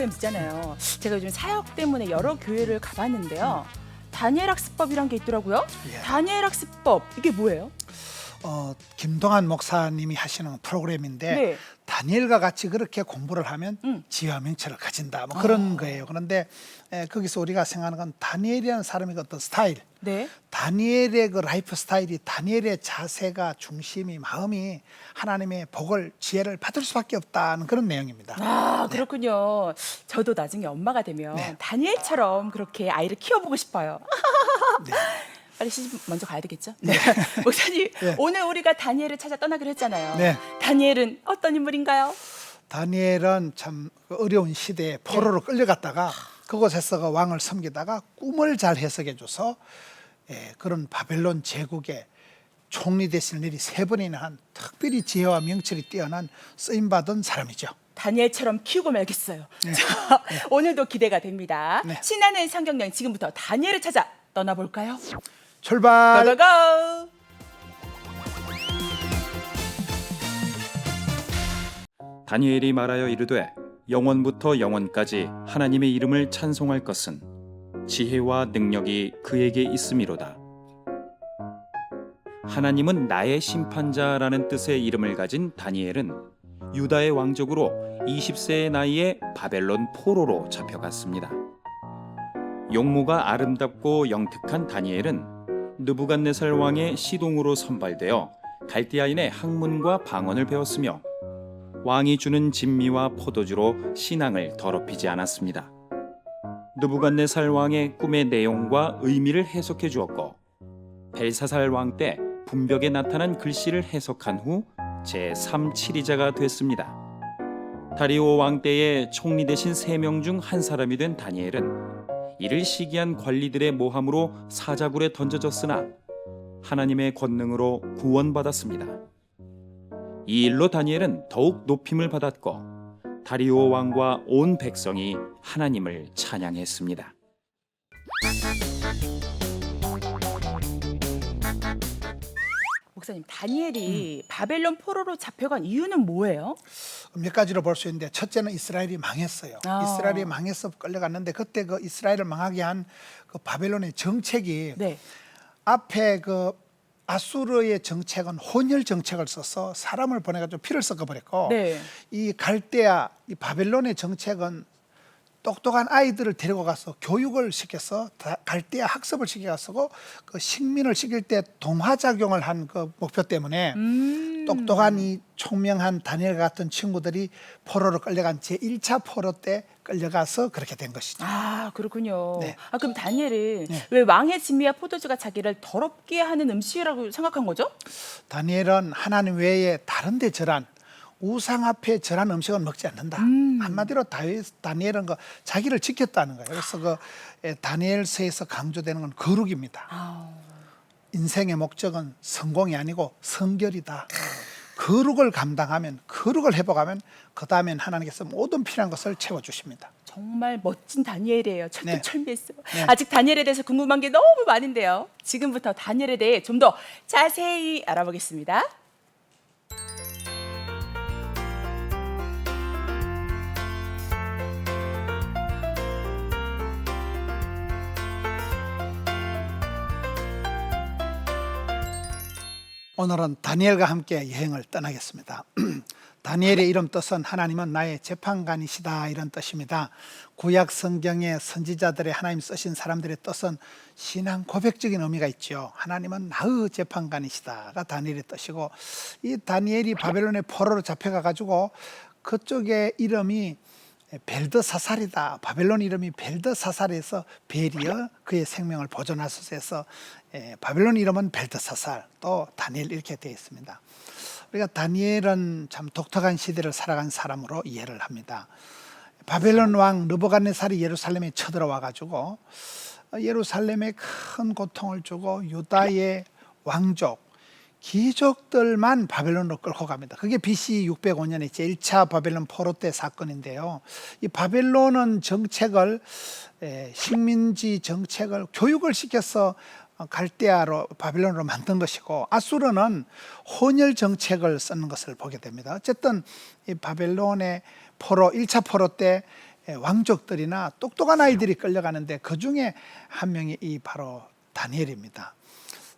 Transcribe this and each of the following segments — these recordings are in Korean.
목사님 있잖아요. 제가 요즘 사역 때문에 여러 교회를 가봤는데요. 다니엘 학습법이란 게 있더라고요. 예. 다니엘 학습법 이게 뭐예요? 김동환 목사님이 하시는 프로그램인데 네. 다니엘과 같이 그렇게 공부를 하면 지혜와 명철을 가진다 뭐 그런 거예요. 그런데 거기서 우리가 생각하는 건 다니엘이라는 사람의 어떤 스타일, 네. 다니엘의 그 라이프 스타일이, 다니엘의 자세가, 중심이, 마음이 하나님의 복을, 지혜를 받을 수밖에 없다는 그런 내용입니다. 아, 그렇군요. 저도 나중에 엄마가 되면 네. 다니엘처럼 그렇게 아이를 키워보고 싶어요. 네. 빨리 시집 먼저 가야 되겠죠? 네. 목사님, 네. 오늘 우리가 다니엘을 찾아 떠나기로 했잖아요. 네. 다니엘은 어떤 인물인가요? 다니엘은 참 어려운 시대에 포로로 끌려갔다가 그곳에서 그 왕을 섬기다가 꿈을 잘 해석해줘서 그런 바벨론 제국의 총리 대신을 내리 3번이나 한 특별히 지혜와 명철이 뛰어난 쓰임받은 사람이죠. 다니엘처럼 키우고 말겠어요. 자, 오늘도 기대가 됩니다. 네. 신나는 성경여행 지금부터 다니엘을 찾아 떠나볼까요? 출발! 고고고! 다니엘이 말하여 이르되 영원부터 영원까지 하나님의 이름을 찬송할 것은 지혜와 능력이 그에게 있음이로다. 하나님은 나의 심판자라는 뜻의 이름을 가진 다니엘은 유다의 왕족으로 20세의 나이에 바벨론 포로로 잡혀갔습니다. 용모가 아름답고 영특한 다니엘은 느부갓네살 왕의 시동으로 선발되어 갈대아인의 학문과 방언을 배웠으며 왕이 주는 진미와 포도주로 신앙을 더럽히지 않았습니다. 느부갓네살 왕의 꿈의 내용과 의미를 해석해 주었고 벨사살 왕 때 분벽에 나타난 글씨를 해석한 후 제3치리자가 됐습니다. 다리오 왕 때의 총리 대신 3명 중 한 사람이 된 다니엘은 이를 시기한 관리들의 모함으로 사자굴에 던져졌으나 하나님의 권능으로 구원받았습니다. 이 일로 다니엘은 더욱 높임을 받았고 다리오 왕과 온 백성이 하나님을 찬양했습니다. 목사님, 다니엘이 바벨론 포로로 잡혀간 이유는 뭐예요? 몇 가지로 볼 수 있는데 첫째는 이스라엘이 망했어요. 이스라엘이 망해서 끌려갔는데 그때 그 이스라엘을 망하게 한 그 바벨론의 정책이 네. 앞에 그 아수르의 정책은 혼혈 정책을 써서 사람을 보내가지고 피를 섞어버렸고 네. 이 갈대아, 이 바벨론의 정책은 똑똑한 아이들을 데리고 가서 교육을 시켜서 갈대아 학습을 시켜서 그 식민을 시킬 때 동화작용을 한 그 목표 때문에 똑똑한 이 총명한 다니엘 같은 친구들이 포로로 끌려간 제1차 포로 때 끌려가서 그렇게 된 것이죠. 아, 그렇군요. 네. 아, 그럼 다니엘은 네. 왜 왕의 진미와 포도주가 자기를 더럽게 하는 음식이라고 생각한 거죠? 다니엘은 하나님 외에 다른 데 절한 우상 앞에 절한 음식은 먹지 않는다. 한마디로 다니엘은 그 자기를 지켰다는 거예요. 그래서 그 다니엘서에서 강조되는 건 거룩입니다. 인생의 목적은 성공이 아니고 성결이다. 거룩을 감당하면, 거룩을 회복하면 그 다음엔 하나님께서 모든 필요한 것을 채워주십니다. 정말 멋진 다니엘이에요. 네. 철두철미했어요. 네. 아직 다니엘에 대해서 궁금한 게 너무 많은데요. 지금부터 다니엘에 대해 좀 더 자세히 알아보겠습니다. 오늘은 다니엘과 함께 여행을 떠나겠습니다. 다니엘의 이름 뜻은 하나님은 나의 재판관이시다 이런 뜻입니다. 구약 성경의 선지자들의 하나님 쓰신 사람들의 뜻은 신앙 고백적인 의미가 있죠. 하나님은 나의 재판관이시다가 다니엘의 뜻이고 이 다니엘이 바벨론의 포로로 잡혀가 가지고 그쪽의 이름이 벨드사살이다. 바벨론 이름이 벨드사살에서 벨이여 그의 생명을 보존하소서 해서 바벨론 이름은 벨드사살 또 다니엘 이렇게 되어 있습니다. 우리가 다니엘은 참 독특한 시대를 살아간 사람으로 이해를 합니다. 바벨론 왕 느부갓네살이 예루살렘에 쳐들어와 가지고 예루살렘에 큰 고통을 주고 유다의 왕족 귀족들만 바벨론으로 끌고 갑니다. 그게 BC 605년에 제1차 바벨론 포로 때 사건인데요. 이 바벨론은 정책을 식민지 정책을 교육을 시켜서 갈대아로 바벨론으로 만든 것이고 아수르는 혼혈 정책을 쓰는 것을 보게 됩니다. 어쨌든 이 바벨론의 포로 1차 포로 때 왕족들이나 똑똑한 아이들이 끌려가는데 그 중에 한 명이 이 바로 다니엘입니다.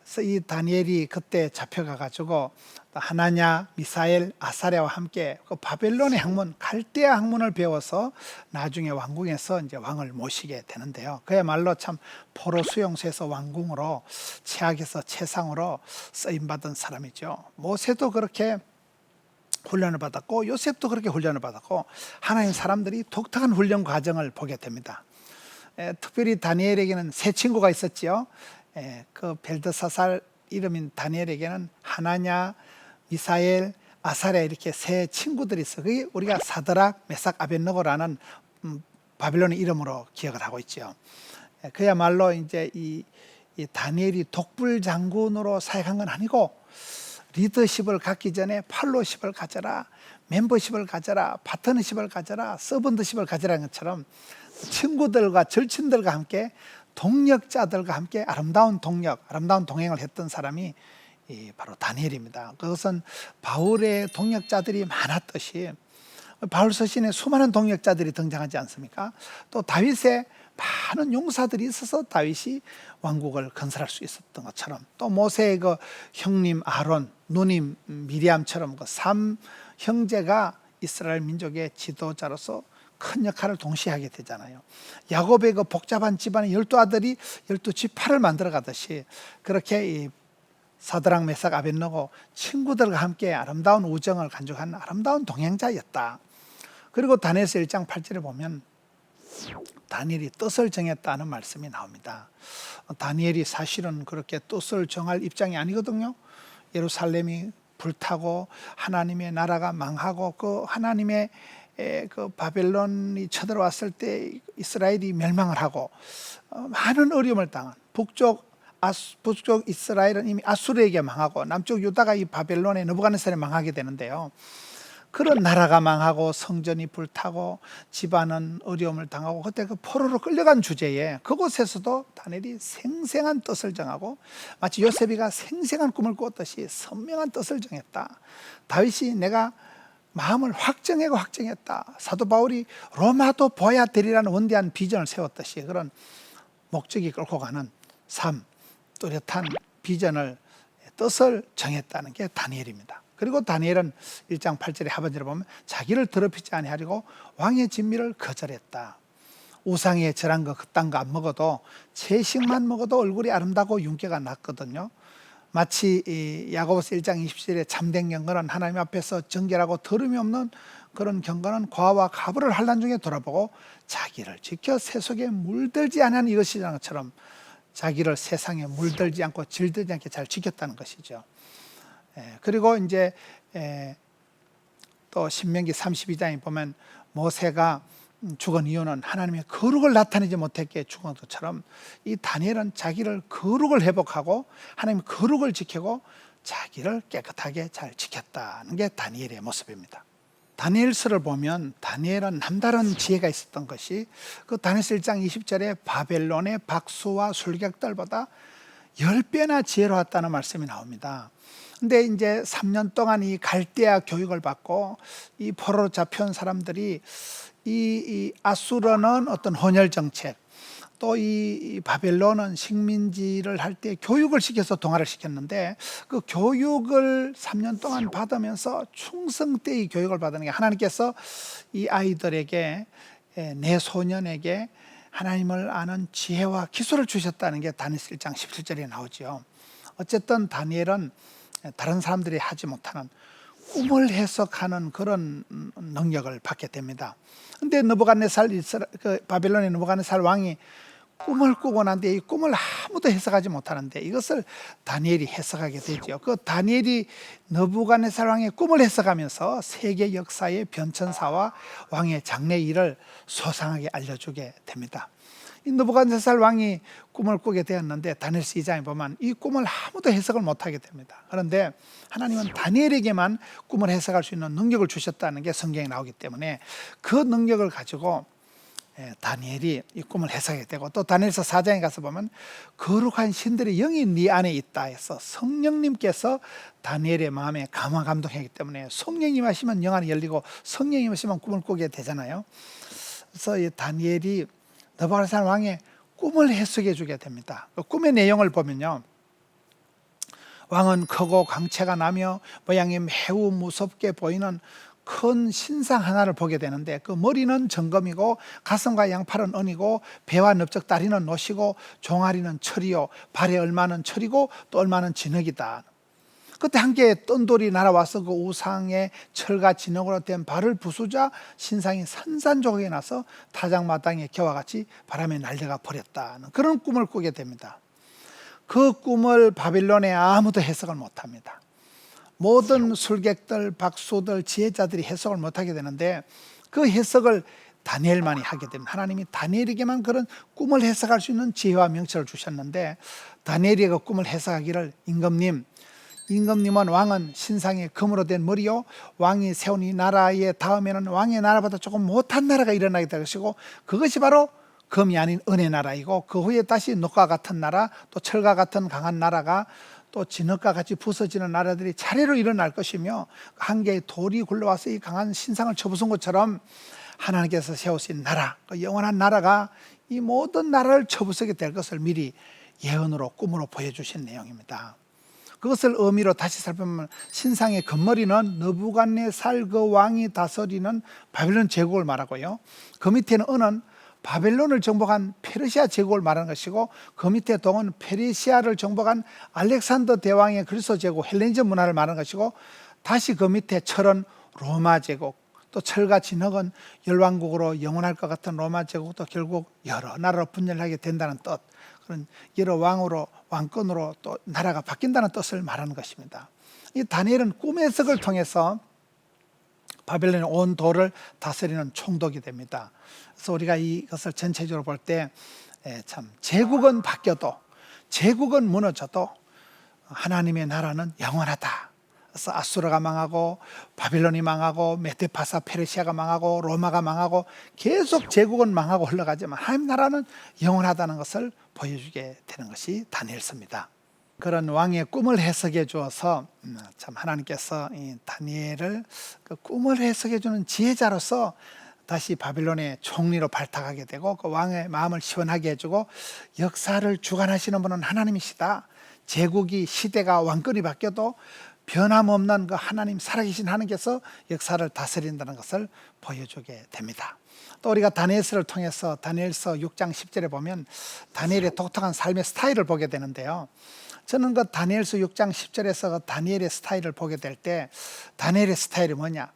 그래서 이 다니엘이 그때 잡혀가 가지고 하나냐, 미사엘, 아사랴와 함께 그 바벨론의 학문, 갈대아 학문을 배워서 나중에 왕궁에서 이제 왕을 모시게 되는데요. 그야말로 참 포로 수용소에서 왕궁으로, 최악에서 최상으로 쓰임 받은 사람이죠. 모세도 그렇게 훈련을 받았고 요셉도 그렇게 훈련을 받았고 하나님 사람들이 독특한 훈련 과정을 보게 됩니다. 특별히 다니엘에게는 세 친구가 있었지요. 그 벨드사살 이름인 다니엘에게는 하나냐, 미사엘, 아사랴 이렇게 세 친구들이 있어. 그게 우리가 사드락, 메삭, 아벳느고라는 바빌론의 이름으로 기억을 하고 있죠. 그야말로 이제 이 다니엘이 독불 장군으로 사역한 건 아니고 리더십을 갖기 전에 팔로십을 가져라, 멤버십을 가져라, 파트너십을 가져라, 서번트십을 가져라는 것처럼 친구들과 절친들과 함께 동력자들과 함께 아름다운 동력, 아름다운 동행을 했던 사람이 바로 다니엘입니다. 그것은 바울의 동력자들이 많았듯이 바울 서신에 수많은 동력자들이 등장하지 않습니까? 또 다윗의 많은 용사들이 있어서 다윗이 왕국을 건설할 수 있었던 것처럼, 또 모세의 그 형님 아론, 누님 미리암처럼 그 3형제가 이스라엘 민족의 지도자로서 큰 역할을 동시에 하게 되잖아요. 야곱의 그 복잡한 집안의 12아들이 12지파를 만들어 가듯이 그렇게 이 사드락, 메삭, 아벳느고 친구들과 함께 아름다운 우정을 간직한 아름다운 동행자였다. 그리고 다니엘서 1장 8절에 보면 다니엘이 뜻을 정했다는 말씀이 나옵니다. 다니엘이 사실은 그렇게 뜻을 정할 입장이 아니거든요. 예루살렘이 불타고 하나님의 나라가 망하고 그 하나님의 그 바벨론이 쳐들어왔을 때 이스라엘이 멸망을 하고 많은 어려움을 당한 북쪽 이스라엘은 이미 아수르에게 망하고 남쪽 유다가 이 바벨론의 느부갓네살에 망하게 되는데요. 그런 나라가 망하고 성전이 불타고 집안은 어려움을 당하고 그때 그 포로로 끌려간 주제에 그곳에서도 다니엘이 생생한 뜻을 정하고 마치 요셉이가 생생한 꿈을 꾸었듯이 선명한 뜻을 정했다. 다윗이 내가 마음을 확정했다. 사도 바울이 로마도 보아야 되리라는 원대한 비전을 세웠듯이 그런 목적이 끌고 가는 삶, 뚜렷한 비전을, 뜻을 정했다는 게 다니엘입니다. 그리고 다니엘은 1장 8절의 하반절에 보면 자기를 더럽히지 아니하려고 왕의 진미를 거절했다. 우상에 절한 거 그딴 거 안 먹어도 채식만 먹어도 얼굴이 아름다고 윤기가 났거든요. 마치 이 야고보서 1장 20절의 참된 경건은 하나님 앞에서 정결하고 더름이 없는 그런 경건은 과와 가부를 환난 중에 돌아보고 자기를 지켜 세속에 물들지 않은 이것이라는 것처럼 자기를 세상에 물들지 않고 질들지 않게 잘 지켰다는 것이죠. 그리고 이제 또 신명기 32장에 보면 모세가 죽은 이유는 하나님의 거룩을 나타내지 못했기에 죽은 것처럼 이 다니엘은 자기를 거룩을 회복하고 하나님의 거룩을 지키고 자기를 깨끗하게 잘 지켰다는 게 다니엘의 모습입니다. 다니엘서를 보면 다니엘은 남다른 지혜가 있었던 것이 그 다니엘서 1장 20절에 바벨론의 박수와 술객들보다 10배나 지혜로웠다는 말씀이 나옵니다. 근데 이제 3년 동안 이 갈대아 교육을 받고 이 포로로 잡혀온 사람들이 이 아수르는 어떤 혼혈 정책, 또 이 바벨론은 식민지를 할 때 교육을 시켜서 동화를 시켰는데 그 교육을 3년 동안 받으면서 충성되이 교육을 받는 게 하나님께서 이 아이들에게, 내 소년에게 하나님을 아는 지혜와 기술을 주셨다는 게 다니엘서 1장 17절에 나오죠. 어쨌든 다니엘은 다른 사람들이 하지 못하는 꿈을 해석하는 그런 능력을 받게 됩니다. 근데 그 바벨론의 느부갓네살 왕이 꿈을 꾸고 난데 이 꿈을 아무도 해석하지 못하는데 이것을 다니엘이 해석하게 되죠. 그 다니엘이 느부갓네살 왕의 꿈을 해석하면서 세계 역사의 변천사와 왕의 장래 일을 소상하게 알려주게 됩니다. 이 느부갓네살 왕이 꿈을 꾸게 되었는데 다니엘서 2장에 보면 이 꿈을 아무도 해석을 못하게 됩니다. 그런데 하나님은 다니엘에게만 꿈을 해석할 수 있는 능력을 주셨다는 게 성경에 나오기 때문에 그 능력을 가지고 다니엘이 이 꿈을 해석하게 되고, 또 다니엘서 4장에 가서 보면 거룩한 신들의 영이 네 안에 있다 해서 성령님께서 다니엘의 마음에 감화 감동하기 때문에 성령이 임하시면 영 안이 열리고 성령이 임하시면 꿈을 꾸게 되잖아요. 그래서 이 다니엘이 느부갓네살 왕의 꿈을 해석해 주게 됩니다. 그 꿈의 내용을 보면요, 왕은 크고 광채가 나며 모양이 매우 무섭게 보이는 큰 신상 하나를 보게 되는데, 그 머리는 정금이고 가슴과 양팔은 은이고 배와 넓적 다리는 노시고 종아리는 철이요 발에 얼마는 철이고 또 얼마는 진흙이다. 그때 함께 떤 돌이 날아와서 그 우상의 철과 진흙으로 된 발을 부수자 신상이 산산조각이 나서 타작마당의 겨와 같이 바람에 날려가 버렸다는 그런 꿈을 꾸게 됩니다. 그 꿈을 바빌론에 아무도 해석을 못합니다. 모든 술객들, 박수들, 지혜자들이 해석을 못하게 되는데, 그 해석을 다니엘만이 하게 됩니다. 하나님이 다니엘에게만 그런 꿈을 해석할 수 있는 지혜와 명철을 주셨는데, 다니엘이 그 꿈을 해석하기를, 임금님은 왕은 신상의 금으로 된 머리요, 왕이 세운 이 나라의 다음에는 왕의 나라보다 조금 못한 나라가 일어나게 될 것이고, 그것이 바로 금이 아닌 은의 나라이고, 그 후에 다시 녹과 같은 나라, 또 철과 같은 강한 나라가, 또 진흙과 같이 부서지는 나라들이 차례로 일어날 것이며, 한 개의 돌이 굴러와서 이 강한 신상을 쳐부순 것처럼 하나님께서 세우신 나라, 그 영원한 나라가 이 모든 나라를 쳐부수게 될 것을 미리 예언으로, 꿈으로 보여주신 내용입니다. 그것을 의미로 다시 살펴보면, 신상의 금머리는 느부갓네살 그 왕이 다스리는 바빌론 제국을 말하고요, 그 밑에는 은은 바벨론을 정복한 페르시아 제국을 말하는 것이고, 그 밑에 동은 페르시아를 정복한 알렉산더 대왕의 그리스 제국, 헬레니즘 문화를 말하는 것이고, 다시 그 밑에 철은 로마 제국, 또 철과 진흙은 열왕국으로 영원할 것 같은 로마 제국도 결국 여러 나라로 분열하게 된다는 뜻, 그런 여러 왕으로, 왕권으로 또 나라가 바뀐다는 뜻을 말하는 것입니다. 이 다니엘은 꿈의 해석을 통해서 바벨론의 온 도를 다스리는 총독이 됩니다. 그래서 우리가 이것을 전체적으로 볼 때 참 제국은 바뀌어도, 제국은 무너져도 하나님의 나라는 영원하다. 그래서 아수르가 망하고 바빌론이 망하고 메데파사 페르시아가 망하고 로마가 망하고 계속 제국은 망하고 흘러가지만 하나님 나라는 영원하다는 것을 보여주게 되는 것이 다니엘서입니다. 그런 왕의 꿈을 해석해 주어서 참 하나님께서 이 다니엘을 그 꿈을 해석해 주는 지혜자로서 다시 바빌론의 총리로 발탁하게 되고, 그 왕의 마음을 시원하게 해주고, 역사를 주관하시는 분은 하나님이시다. 제국이, 시대가, 왕권이 바뀌어도 변함없는 그 하나님, 살아계신 하나님께서 역사를 다스린다는 것을 보여주게 됩니다. 또 우리가 다니엘서를 통해서 다니엘서 6장 10절에 보면 다니엘의 독특한 삶의 스타일을 보게 되는데요, 저는 그 다니엘서 6장 10절에서 그 다니엘의 스타일을 보게 될 때, 다니엘의 스타일이 뭐냐,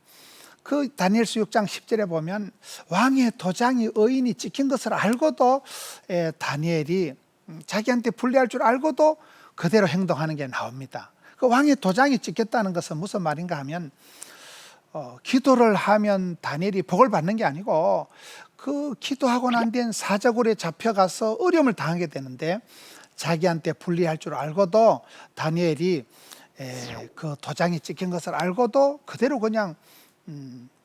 그 다니엘서 6장 10절에 보면 왕의 도장이, 의인이 찍힌 것을 알고도 다니엘이 자기한테 불리할 줄 알고도 그대로 행동하는 게 나옵니다. 그 왕의 도장이 찍혔다는 것은 무슨 말인가 하면, 기도를 하면 다니엘이 복을 받는 게 아니고, 그 기도하고 난 뒤엔 사자굴에 잡혀가서 어려움을 당하게 되는데, 자기한테 불리할 줄 알고도 다니엘이 그 도장이 찍힌 것을 알고도 그대로 그냥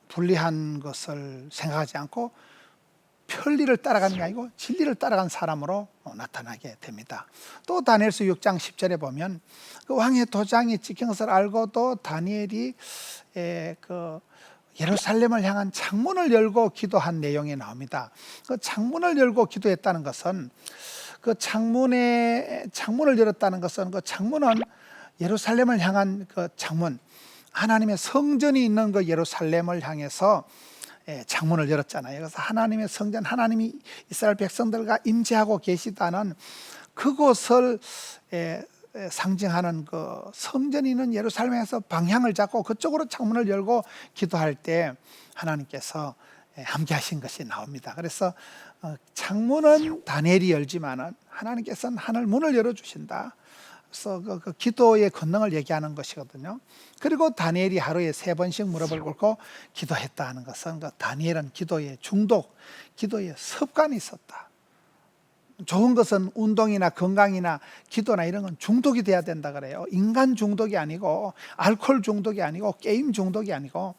불리한 것을 생각하지 않고 편리를 따라가는 게 아니고 진리를 따라간 사람으로 나타나게 됩니다. 또 다니엘서 6장 10절에 보면 그 왕의 도장이 찍힌 것을 알고도 다니엘이 그 예루살렘을 향한 창문을 열고 기도한 내용이 나옵니다. 그 창문을 열고 기도했다는 것은, 그 창문을 열었다는 것은, 그 창문은 예루살렘을 향한 그 창문, 하나님의 성전이 있는 그 예루살렘을 향해서 창문을 열었잖아요. 그래서 하나님의 성전, 하나님이 이스라엘 백성들과 임재하고 계시다는 그곳을 상징하는 그 성전이 있는 예루살렘에서 방향을 잡고 그쪽으로 창문을 열고 기도할 때 하나님께서 함께 하신 것이 나옵니다. 그래서 창문은 다니엘이 열지만은 하나님께서는 하늘 문을 열어주신다. 그래서 그 기도의 권능을 얘기하는 것이거든요. 그리고 다니엘이 하루에 3번씩 무릎을 꿇고 기도했다는 것은, 그 다니엘은 기도의 중독, 기도의 습관이 있었다. 좋은 것은 운동이나 건강이나 기도나 이런 건 중독이 돼야 된다 그래요. 인간 중독이 아니고, 알코올 중독이 아니고, 게임 중독이 아니고,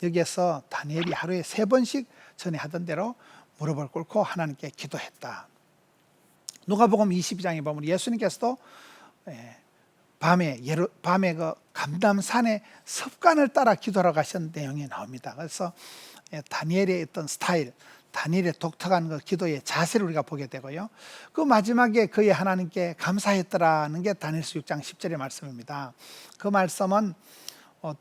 여기에서 다니엘이 하루에 3번씩 전에 하던 대로 무릎을 꿇고 하나님께 기도했다. 누가복음 22장에 보면 예수님께서도 밤에 그 감담산의 습관을 따라 기도하러 가신 내용이 나옵니다. 그래서 다니엘의 어떤 스타일, 다니엘의 독특한 그 기도의 자세를 우리가 보게 되고요. 그 마지막에 그의 하나님께 감사했더라는 게 다니엘서 6장 10절의 말씀입니다. 그 말씀은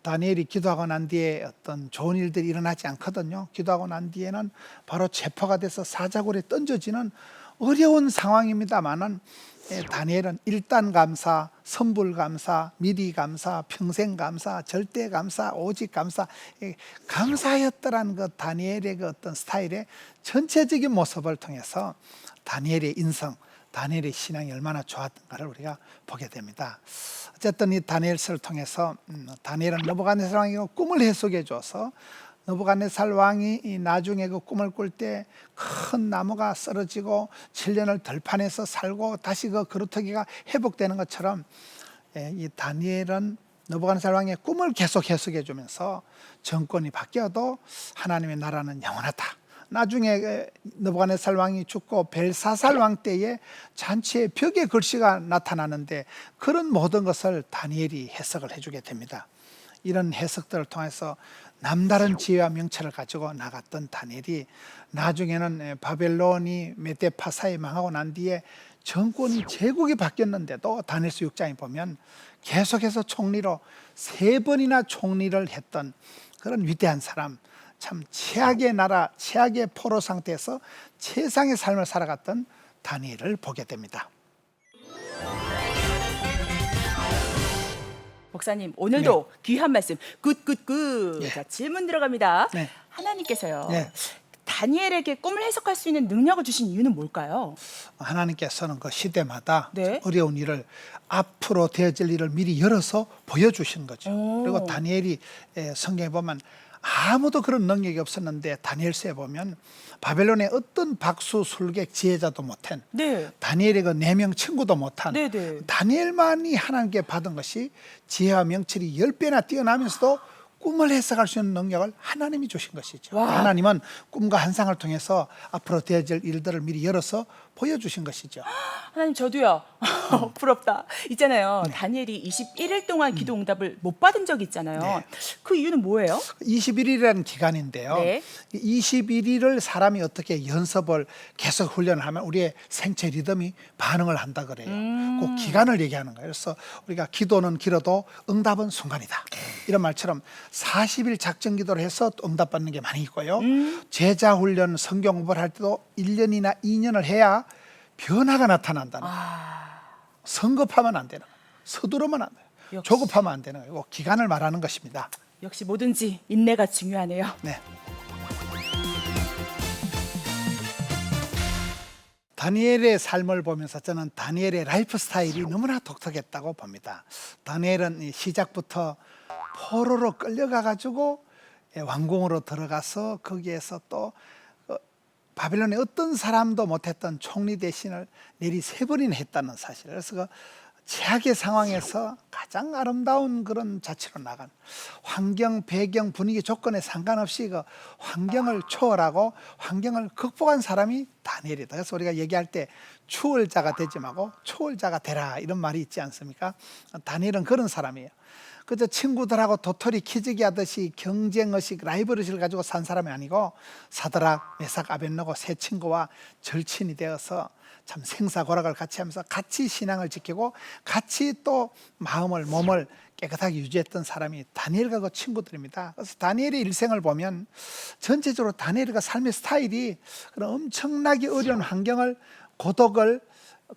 다니엘이 기도하고 난 뒤에 어떤 좋은 일들이 일어나지 않거든요. 기도하고 난 뒤에는 바로 체포가 돼서 사자굴에 던져지는 어려운 상황입니다만은 다니엘은 일단 감사, 선불 감사, 미리 감사, 평생 감사, 절대 감사, 오직 감사, 감사였더라는 그 다니엘의 그 어떤 스타일의 전체적인 모습을 통해서 다니엘의 인성, 다니엘의 신앙이 얼마나 좋았던가를 우리가 보게 됩니다. 어쨌든 이 다니엘서를 통해서 다니엘은 느부갓네살 왕이 꿈을 해석해 줘서 느부갓네살 왕이 나중에 그 꿈을 꿀 때 큰 나무가 쓰러지고 7년을 들판에서 살고 다시 그 그루터기가 회복되는 것처럼 이 다니엘은 느부갓네살 왕의 꿈을 계속 해석해 주면서 정권이 바뀌어도 하나님의 나라는 영원하다. 나중에 느부갓네살 왕이 죽고 벨사살 왕 때에 잔치의 벽에 글씨가 나타나는데 그런 모든 것을 다니엘이 해석을 해주게 됩니다. 이런 해석들을 통해서 남다른 지혜와 명철을 가지고 나갔던 다니엘이 나중에는 바벨론이 메데파사에 망하고 난 뒤에 정권이 제국이 바뀌었는데도 다니엘서 6장에 보면 계속해서 총리로 3번이나 총리를 했던 그런 위대한 사람, 참 최악의 나라, 최악의 포로 상태에서 최상의 삶을 살아갔던 다니엘을 보게 됩니다. 목사님 오늘도 귀한 말씀 굿굿굿. 네. 자, 질문 들어갑니다. 네. 하나님께서요 네. 다니엘에게 꿈을 해석할 수 있는 능력을 주신 이유는 뭘까요? 하나님께서는 그 시대마다 네. 어려운 일을 앞으로 되어질 일을 미리 열어서 보여주신 거죠. 오. 그리고 다니엘이 성경에 보면 아무도 그런 능력이 없었는데 다니엘서에 보면 바벨론의 어떤 박수 술객 지혜자도 못한 네. 다니엘의 그 4명 친구도 못한 네네. 다니엘만이 하나님께 받은 것이 지혜와 명철이 10배나 뛰어나면서도 꿈을 해석할 수 있는 능력을 하나님이 주신 것이죠. 와. 하나님은 꿈과 환상을 통해서 앞으로 되어질 일들을 미리 열어서 보여주신 것이죠. 하나님 저도요. 부럽다. 있잖아요. 다니엘이 21일 동안 기도 응답을 못 받은 적이 있잖아요. 네. 그 이유는 뭐예요? 21일이라는 기간인데요. 네. 21일을 사람이 어떻게 연습을 계속 훈련을 하면 우리의 생체 리듬이 반응을 한다 그래요. 그 기간을 얘기하는 거예요. 그래서 우리가 기도는 길어도 응답은 순간이다. 이런 말처럼 40일 작정 기도를 해서 또 응답받는 게 많이 있고요. 제자 훈련, 성경 공부를 할 때도 1년이나 2년을 해야 변화가 나타난다는 거예요. 성급하면 안 되는 거예요. 서두르면 안 돼요. 역시. 조급하면 안 되는 거예요. 기간을 말하는 것입니다. 역시 뭐든지 인내가 중요하네요. 네. 다니엘의 삶을 보면서 저는 다니엘의 라이프 스타일이 너무나 독특했다고 봅니다. 다니엘은 시작부터 포로로 끌려가 가지고 왕궁으로 들어가서 거기에서 또 바벨론의 어떤 사람도 못했던 총리 대신을 내리 3번이나 했다는 사실. 그래서 그 최악의 상황에서 가장 아름다운 그런 자치로 나간 환경, 배경, 분위기, 조건에 상관없이 그 환경을 초월하고 환경을 극복한 사람이 다니엘이다. 그래서 우리가 얘기할 때 추월자가 되지 말고 초월자가 되라 이런 말이 있지 않습니까? 다니엘은 그런 사람이에요. 그저 친구들하고 도토리 키재기 하듯이 경쟁의식, 라이벌의식을 가지고 산 사람이 아니고 사드락, 메삭, 아벳느고 세 친구와 절친이 되어서 참 생사고락을 같이 하면서 같이 신앙을 지키고 같이 또 마음을, 몸을 깨끗하게 유지했던 사람이 다니엘과 그 친구들입니다. 그래서 다니엘의 일생을 보면 전체적으로 다니엘과 삶의 스타일이 그런 엄청나게 어려운 환경을, 고독을,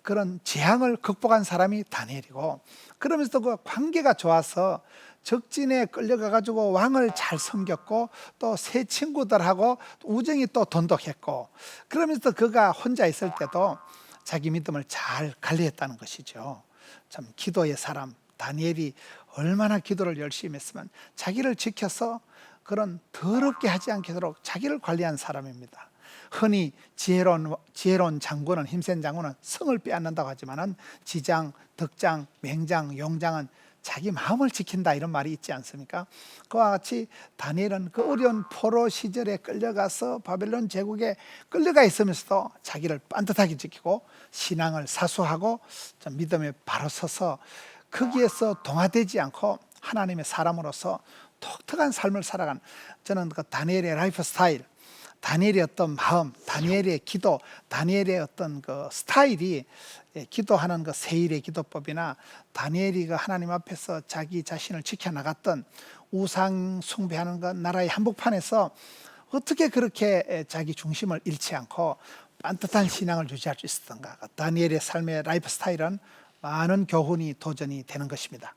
그런 재앙을 극복한 사람이 다니엘이고, 그러면서 그 관계가 좋아서 적진에 끌려가 가지고 왕을 잘 섬겼고 또 새 친구들하고 우정이 또 돈독했고, 그러면서 그가 혼자 있을 때도 자기 믿음을 잘 관리했다는 것이죠. 참 기도의 사람 다니엘이 얼마나 기도를 열심히 했으면 자기를 지켜서 그런 더럽게 하지 않게 하도록 자기를 관리한 사람입니다. 흔히 지혜로운 장군은, 힘센 장군은 성을 빼앗는다고 하지만은 지장, 덕장, 맹장, 용장은 자기 마음을 지킨다 이런 말이 있지 않습니까? 그와 같이 다니엘은 그 어려운 포로 시절에 끌려가서 바벨론 제국에 끌려가 있으면서도 자기를 반듯하게 지키고 신앙을 사수하고 믿음에 바로 서서 거기에서 동화되지 않고 하나님의 사람으로서 독특한 삶을 살아간, 저는 그 다니엘의 라이프 스타일, 다니엘의 어떤 마음, 다니엘의 기도, 다니엘의 어떤 그 스타일이 기도하는 그 세일의 기도법이나 다니엘이 그 하나님 앞에서 자기 자신을 지켜나갔던 우상 숭배하는 그 나라의 한복판에서 어떻게 그렇게 자기 중심을 잃지 않고 반듯한 신앙을 유지할 수 있었던가. 다니엘의 삶의 라이프 스타일은 많은 교훈이 도전이 되는 것입니다.